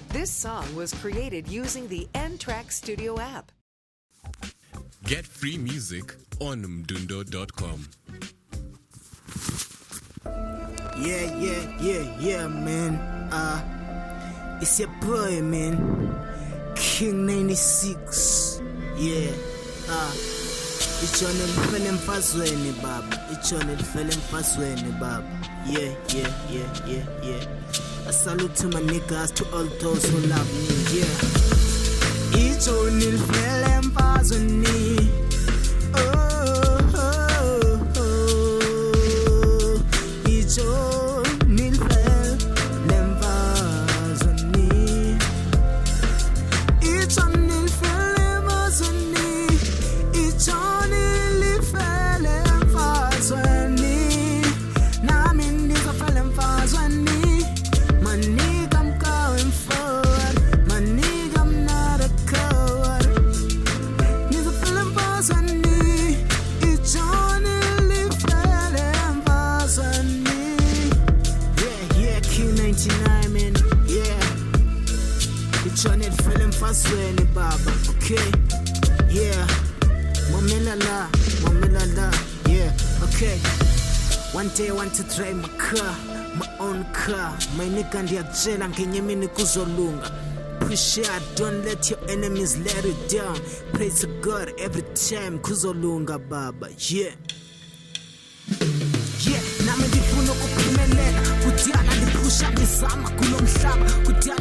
This song was created using the N-Track Studio app. Get free music on mdundo.com. Yeah, man. It's your boy, man. King 96. Yeah. Ijoni lifela emfazweni, baba. Ijoni lifela emfazweni, baba. Yeah. I salute to my niggas, to all those who love me, yeah. Ijoni lifela emfazweni. Ijoni lifela emfazweni. Ijoni lifela emfazweni. Ijoni lifela emfazweni. Nami nizofela emfazweni. Maniga I'm going forward. Maniga I'm not a coward. Nizofela emfazweni. Ijoni lifela emfazweni. Yeah, King 99, man. Yeah. Ijoni lifela emfazweni, baba. Okay. Yeah. Momela la. Yeah. Okay. One day I want to drive my car, my own car. My nigga ndiyakutshela ngenye imini kuzolunga. Push it, don't let your enemies let you down. Pray to God every time kuzolunga, baba. Yeah, nami ndifuna ukuphumelela. Kudala ndipusha ngizama kulo mhlaba. Kudala